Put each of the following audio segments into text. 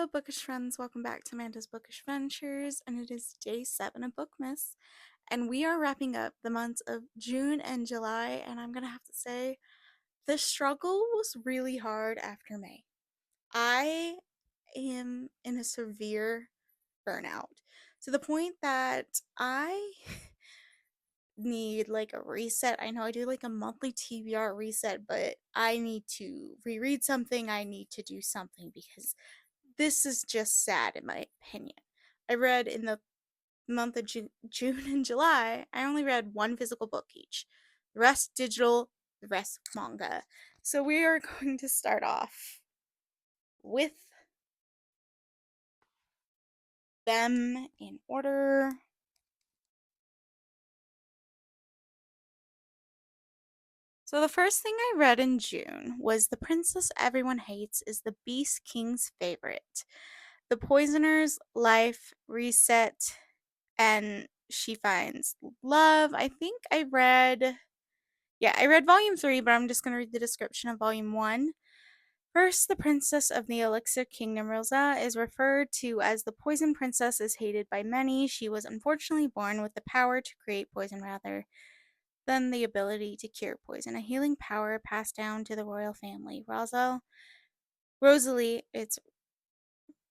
Hello, bookish friends. Welcome back to Amanda's Bookish Ventures, and it is day 7 of Bookmas. And we are wrapping up the months of June and July, and I'm gonna have to say the struggle was really hard after May. I am in a severe burnout to the point that I need like a reset. I know I do like a monthly TBR reset, but I need to reread something. I need to do something because this is just sad in my opinion. I read in the month of June and July, I only read one physical book each. The rest digital, the rest manga. So we are going to start off with them in order. So the first thing I read in June was The Princess Everyone Hates is the Beast King's Favorite. The Poisoner's life reset and she finds love. I read volume 3, but I'm just going to read the description of volume 1. First, the princess of the Elixir Kingdom, Rosa, is referred to as the Poison Princess, is hated by many. She was unfortunately born with the power to create poison rather than the ability to cure poison, a healing power passed down to the royal family. Rosalie,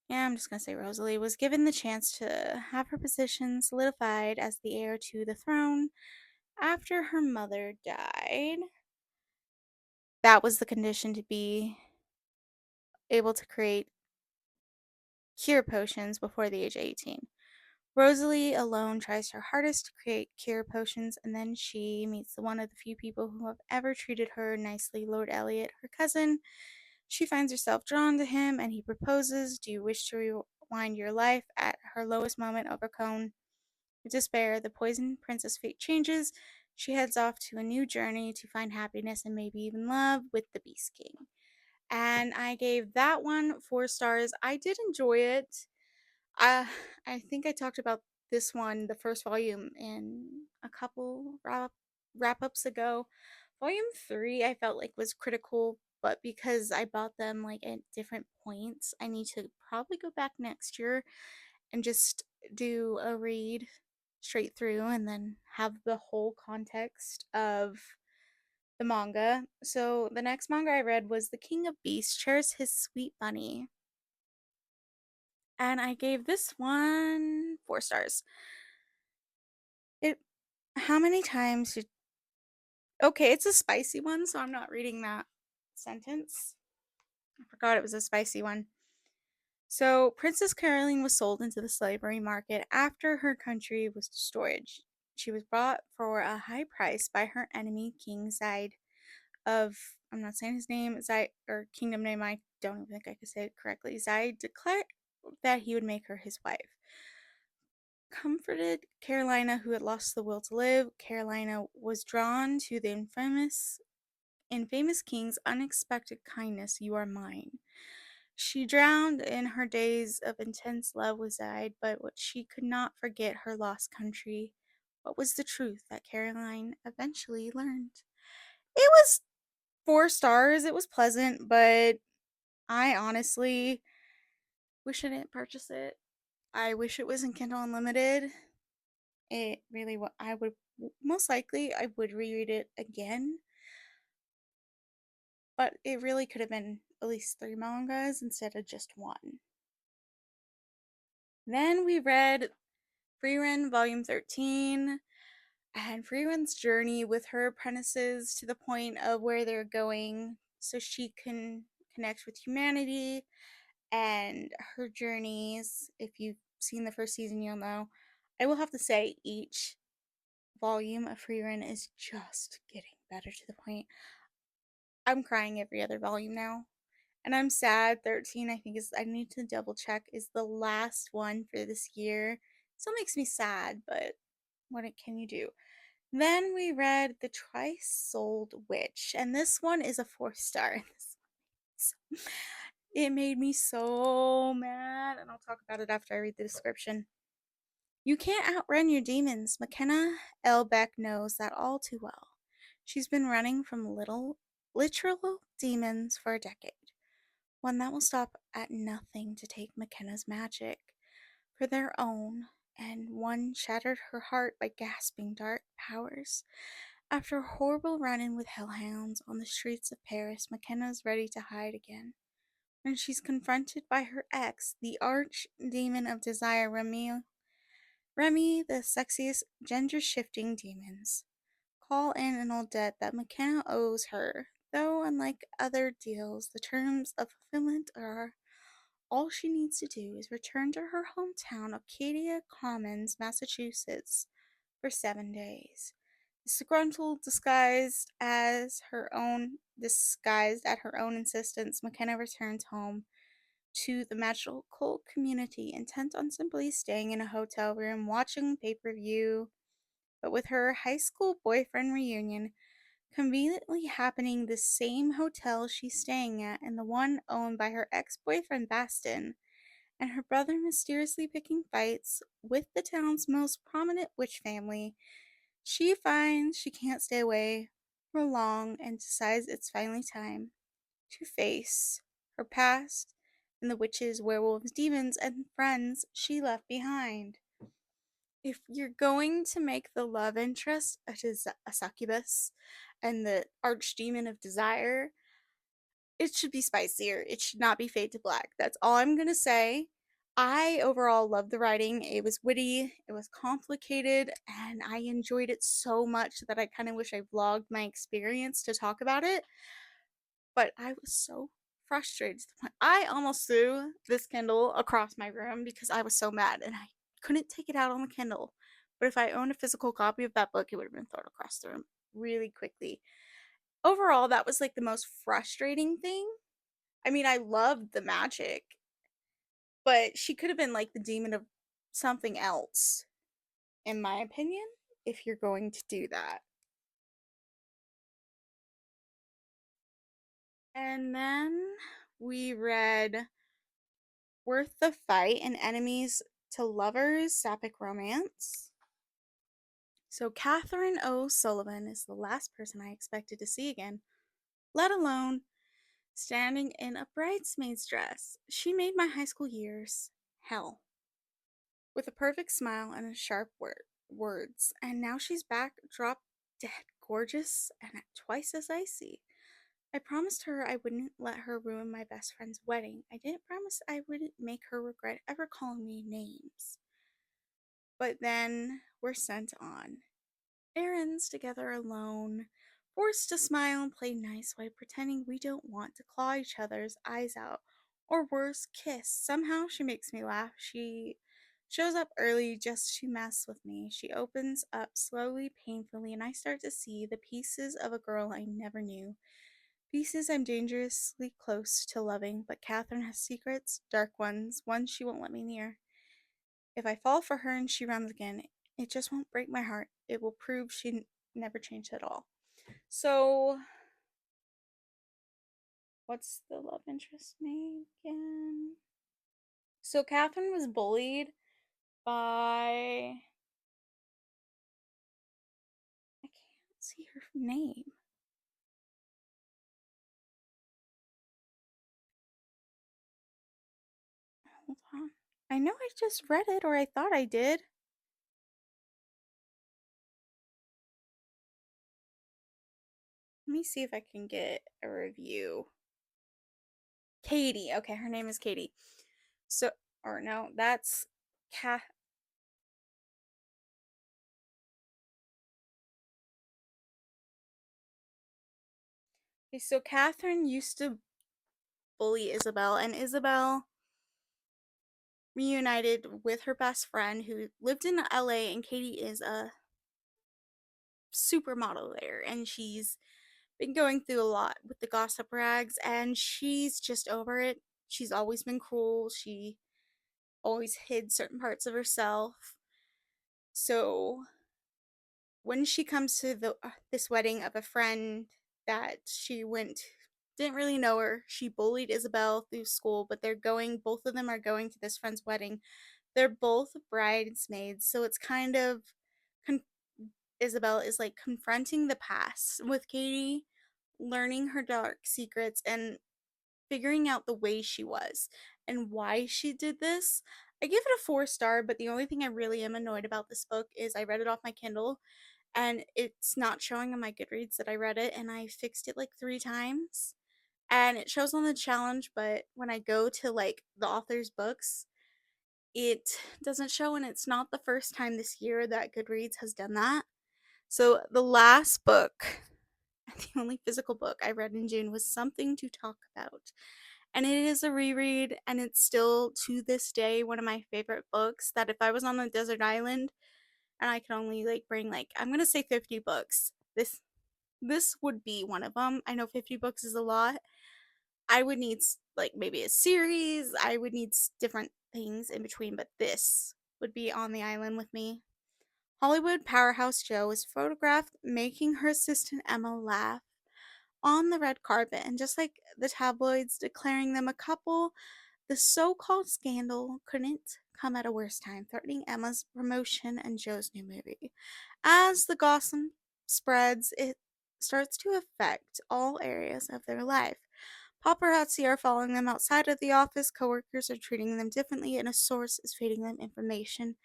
I'm just going to say Rosalie, was given the chance to have her position solidified as the heir to the throne after her mother died. That was the condition, to be able to create cure potions before the age of 18. Rosalie alone tries her hardest to create cure potions, and then she meets one of the few people who have ever treated her nicely, Lord Elliot, her cousin. She finds herself drawn to him, and he proposes. Do you wish to rewind your life? At her lowest moment, overcome with despair, the poison princess' fate changes. She heads off to a new journey to find happiness and maybe even love with the Beast King. And I gave that one 4 stars. I did enjoy it. Uh, I think I talked about this one, the first volume, in a couple wrap ups ago. Volume 3, I felt like was critical, but because I bought them like at different points, I need to probably go back next year and just do a read straight through and then have the whole context of the manga. So the next manga I read was The King of Beasts Shares His Sweet Bunny. And I gave this one 4 stars. It how many times did Okay, it's a spicy one, so I'm not reading that sentence. I forgot it was a spicy one. So, Princess Caroline was sold into the slavery market after her country was destroyed. She was bought for a high price by her enemy, King Zaid of, I'm not saying his name, Zaid, or kingdom name, I don't even think I could say it correctly. Zaid declared that he would make her his wife. Comforted Carolina, who had lost the will to live, Carolina was drawn to the infamous king's unexpected kindness. You are mine. She drowned in her days of intense love with Zaid, but what she could not forget her lost country. What was the truth that Caroline eventually learned? It was 4 stars. It was pleasant, but I honestly wish I didn't purchase it. I wish it was in Kindle Unlimited. It really I would most likely I would reread it again, but it really could have been at least 3 mangas instead of just one. Then we read Frieren Volume 13 and Frieren's journey with her apprentices to the point of where they're going so she can connect with humanity and her journeys. If you've seen the first season, you'll know. I will have to say, each volume of Frieren is just getting better to the point. I'm crying every other volume now. And I'm sad. 13, I think, I need to double check, is the last one for this year. Still makes me sad, but what can you do? Then we read The Tri-Souled Witch, and this one is a 4 star. It made me so mad, and I'll talk about it after I read the description. You can't outrun your demons. McKenna Elbeck knows that all too well. She's been running from literal demons for a decade. one that will stop at nothing to take McKenna's magic for their own, and one shattered her heart by gasping dark powers. After a horrible run in with hellhounds on the streets of Paris, McKenna is ready to hide again. When she's confronted by her ex, the arch demon of desire, Remy, the sexiest gender shifting demons, call in an old debt that McKenna owes her. Though, unlike other deals, the terms of fulfillment are all she needs to do is return to her hometown, Acadia Commons, Massachusetts, for 7 days. Disgruntled, disguised at her own insistence, McKenna returns home to the magical community, intent on simply staying in a hotel room, watching pay-per-view, but with her high school boyfriend reunion conveniently happening the same hotel she's staying at and the one owned by her ex-boyfriend Baston, and her brother mysteriously picking fights with the town's most prominent witch family, she finds she can't stay away for long and decides it's finally time to face her past and the witches, werewolves, demons, and friends she left behind. If you're going to make the love interest a succubus and the archdemon of desire, it should be spicier. It should not be fade to black. That's all I'm gonna say. I overall loved the writing. It was witty, it was complicated, and I enjoyed it so much that I kind of wish I vlogged my experience to talk about it. But I was so frustrated to the point I almost threw this Kindle across my room because I was so mad and I couldn't take it out on the Kindle. But if I owned a physical copy of that book, it would have been thrown across the room really quickly. Overall, that was like the most frustrating thing. I mean, I loved the magic, but she could have been like the demon of something else, in my opinion, if you're going to do that. And then we read Worth the Fight and Enemies to Lovers Sapphic Romance. So, Catherine O'Sullivan is the last person I expected to see again, let alone standing in a bridesmaid's dress. She made my high school years hell with a perfect smile and sharp words, and now she's back, drop dead gorgeous and twice as icy. I promised her I wouldn't let her ruin my best friend's wedding. I didn't promise I wouldn't make her regret ever calling me names. But then we're sent on errands together alone, forced to smile and play nice while pretending we don't want to claw each other's eyes out, or worse, kiss. Somehow she makes me laugh. She shows up early just to mess with me. She opens up slowly, painfully, and I start to see the pieces of a girl I never knew. Pieces I'm dangerously close to loving, but Catherine has secrets, dark ones she won't let me near. If I fall for her and she runs again, it just won't break my heart. It will prove she never changed at all. So, what's the love interest name again? So, Catherine was bullied by. I can't see her name. Hold on. I know I just read it, or I thought I did. Let me see if I can get a review. Katie. Okay, her name is Katie. So, or no, that's Cat. Okay, so Catherine used to bully Isabel, and Isabel reunited with her best friend who lived in LA, and Katie is a supermodel there, and she's been going through a lot with the gossip rags, and she's just over it. She's always been cruel. She always hid certain parts of herself. So when she comes to this wedding of a friend that she went didn't really know her, she bullied Isabel through school, but both of them are going to this friend's wedding. They're both bridesmaids, so it's kind of con- Isabel is like confronting the past with Katie, learning her dark secrets and figuring out the way she was and why she did this. I give it a 4 star, but the only thing I really am annoyed about this book is I read it off my Kindle and it's not showing on my Goodreads that I read it, and I fixed it like 3 times. And it shows on the challenge, but when I go to like the author's books, it doesn't show, and it's not the first time this year that Goodreads has done that. So the last book, the only physical book I read in June, was Something to Talk About. And it is a reread, and it's still to this day one of my favorite books. That if I was on a desert island and I could only like bring like, I'm gonna say 50 books, this would be one of them. I know 50 books is a lot. I would need like maybe a series. I would need different things in between, but this would be on the island with me. Hollywood powerhouse Jo is photographed making her assistant Emma laugh on the red carpet, and just like the tabloids declaring them a couple, the so called scandal couldn't come at a worse time, threatening Emma's promotion and Jo's new movie. As the gossip spreads, it starts to affect all areas of their life. Paparazzi are following them outside of the office, coworkers are treating them differently, and a source is feeding them information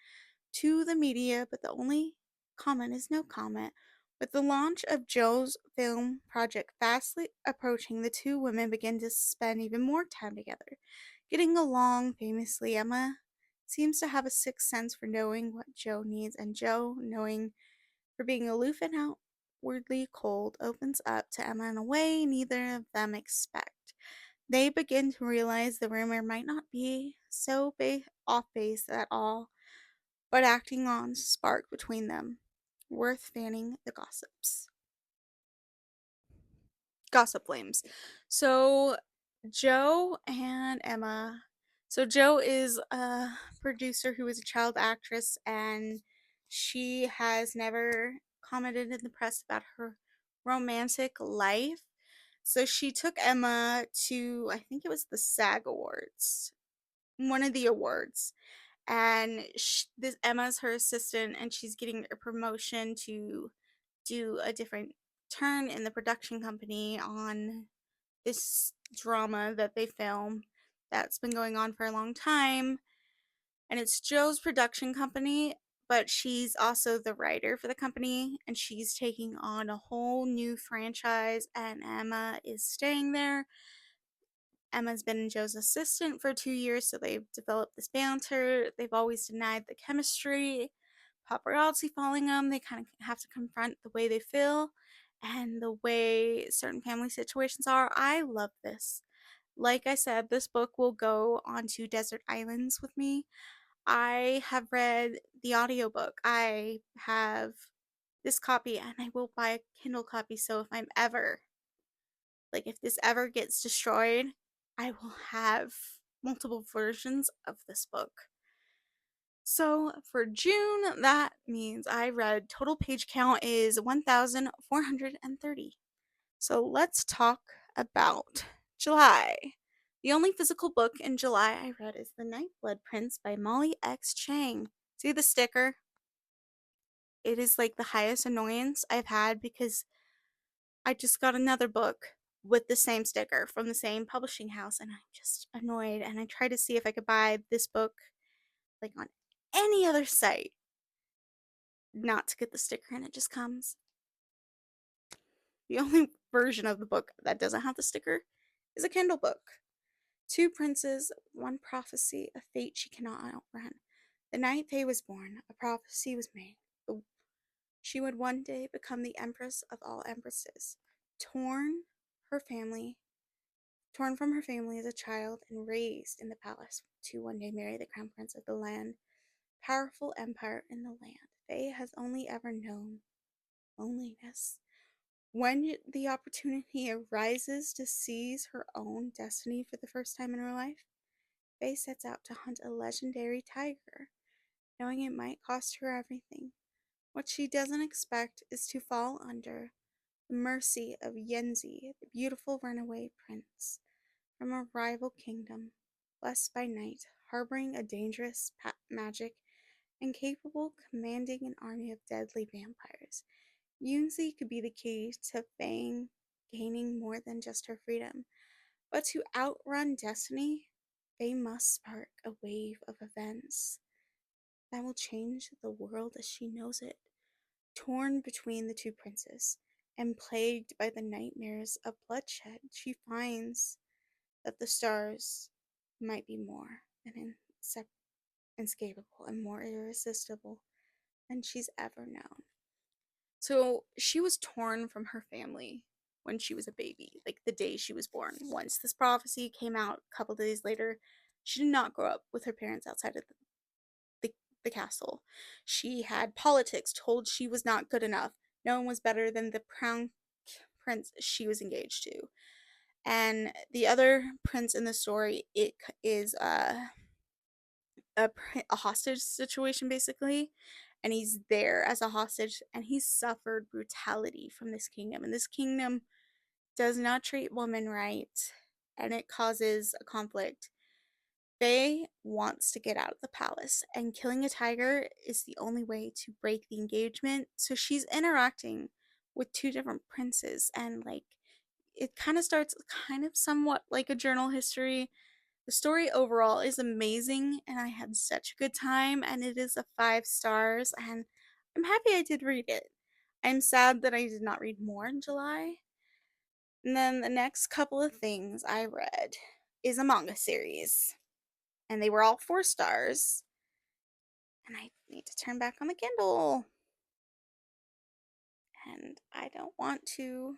to the media, but the only comment is no comment. With the launch of Jo's film project fastly approaching, the two women begin to spend even more time together, getting along famously. Emma seems to have a sixth sense for knowing what Jo needs, and Jo, knowing for being aloof and outwardly cold, opens up to Emma in a way neither of them expect. They begin to realize the rumor might not be so off base at all, but acting on spark between them, worth fanning the gossip flames. So Jo and Emma. So Jo is a producer who is a child actress, and she has never commented in the press about her romantic life. So she took Emma to, I think it was the SAG Awards, one of the awards, and this Emma's her assistant, and she's getting a promotion to do a different turn in the production company on this drama that they film that's been going on for a long time. And it's Jo's production company, but she's also the writer for the company, and she's taking on a whole new franchise, and Emma is staying there. Emma's been Jo's assistant for 2 years, so they've developed this banter. They've always denied the chemistry. Paparazzi following them, they kind of have to confront the way they feel and the way certain family situations are. I love this. Like I said, this book will go onto desert islands with me. I have read the audiobook. I have this copy, and I will buy a Kindle copy, so if I'm ever like, if this ever gets destroyed, I will have multiple versions of this book. So for June, that means I read total page count is 1,430. So let's talk about July. The only physical book in July I read is The Nightblood Prince by Molly X. Chang. See the sticker? It is like the highest annoyance I've had because I just got another book with the same sticker from the same publishing house, and I'm just annoyed, and I tried to see if I could buy this book like on any other site not to get the sticker, and it just comes. The only version of the book that doesn't have the sticker is a Kindle book. Two princes, one prophecy, a fate she cannot outrun. The night Faye was born, a prophecy was made. She would one day become the empress of all empresses. Torn her family Torn from her family as a child and raised in the palace to one day marry the crown prince of the land, powerful empire in the land. Faye has only ever known loneliness. When the opportunity arises to seize her own destiny for the first time in her life, Faye sets out to hunt a legendary tiger, knowing it might cost her everything. What she doesn't expect is to fall under the mercy of Yenzi, the beautiful runaway prince from a rival kingdom, blessed by night, harboring a dangerous magic, and capable of commanding an army of deadly vampires. Yunzi could be the key to Fang gaining more than just her freedom, But to outrun destiny, they must spark a wave of events that will change the world as she knows it. Torn between the two princes and plagued by the nightmares of bloodshed, she finds that the stars might be more than inescapable and more irresistible than she's ever known. So she was torn from her family when she was a baby, like the day she was born. Once this prophecy came out a couple days later, she did not grow up with her parents outside of the, the castle. She had politics told she was not good enough. No one was better than the crown prince she was engaged to. And the other prince in the story, it is a hostage situation basically, and he's there as a hostage, and he's suffered brutality from this kingdom, and this kingdom does not treat women right, and it causes a conflict. Faye wants to get out of the palace, and killing a tiger is the only way to break the engagement. So she's interacting with two different princes, and like it kind of starts kind of somewhat like a journal history. The story overall is amazing, and I had such a good time, and it is a 5 stars, and I'm happy I did read it. I'm sad that I did not read more in July. And then the next couple of things I read is a manga series, and they were all 4 stars. And I need to turn back on the Kindle, and I don't want to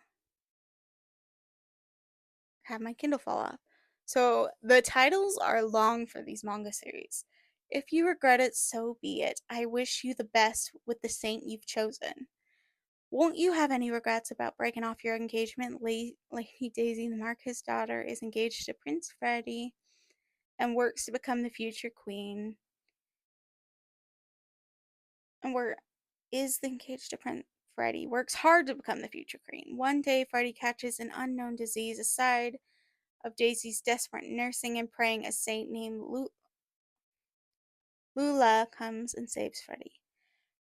have my Kindle fall off. So the titles are long for these manga series. If you regret it, so be it. I wish you the best with the saint you've chosen. Won't you have any regrets about breaking off your engagement? Lady Daisy, the Marquis' daughter, is engaged to Prince Freddie and works to become the future queen. And where is engaged to Prince Freddie works hard to become the future queen. One day, Freddie catches an unknown disease aside of Daisy's desperate nursing and praying. A saint named Lula comes and saves Freddie.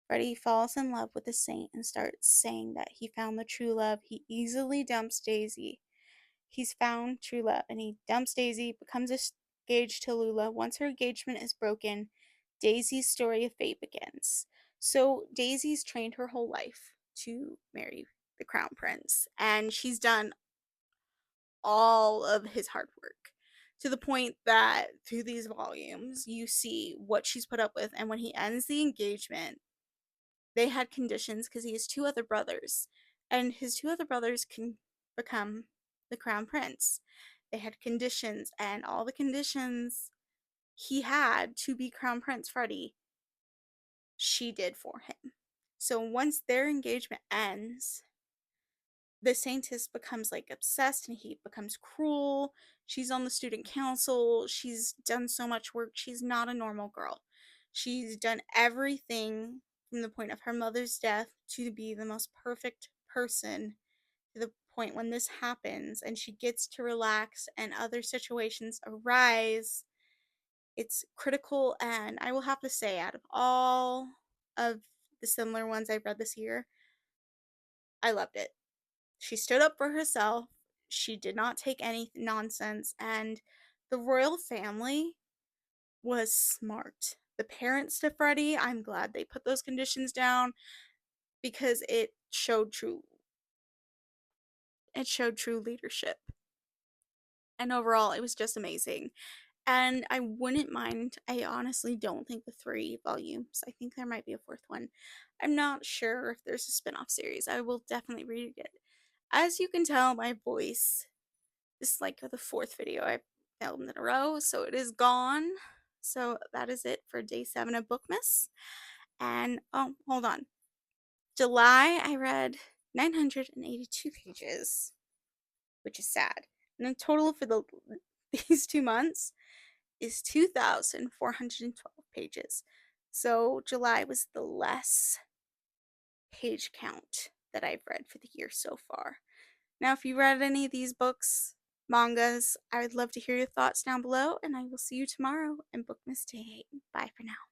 Freddie falls in love with the saint and starts saying that he found the true love. He easily dumps Daisy. He's found true love, and he dumps Daisy, becomes engaged to Lula. Once her engagement is broken, Daisy's story of fate begins. So Daisy's trained her whole life to marry the crown prince, and she's done all of his hard work to the point that through these volumes you see what she's put up with. And when he ends the engagement, they had conditions because he has 2 other brothers, and his 2 other brothers can become the crown prince. They had conditions, and all the conditions he had to be crown prince Freddie, she did for him. So once their engagement ends, the Saintess becomes like obsessed, and he becomes cruel. She's on the student council. She's done so much work. She's not a normal girl. She's done everything from the point of her mother's death to be the most perfect person, to the point when this happens and she gets to relax and other situations arise. It's critical, and I will have to say, out of all of the similar ones I've read this year, I loved it. She stood up for herself. She did not take any nonsense, and the royal family was smart. The parents to Freddie, I'm glad they put those conditions down because it showed true leadership. And overall, it was just amazing. And I wouldn't mind, I honestly don't think the 3 volumes. I think there might be a 4th one. I'm not sure if there's a spin-off series. I will definitely read it. As you can tell, my voice, this is like the 4th video I filmed in a row, so it is gone. So that is it for day 7 of Bookmas. And oh, hold on. July, I read 982 pages, which is sad. And the total for these 2 months is 2,412 pages. So July was the less page count that I've read for the year so far. Now, if you read any of these books, mangas, I would love to hear your thoughts down below, and I will see you tomorrow in Bookmas Day 8. Bye for now.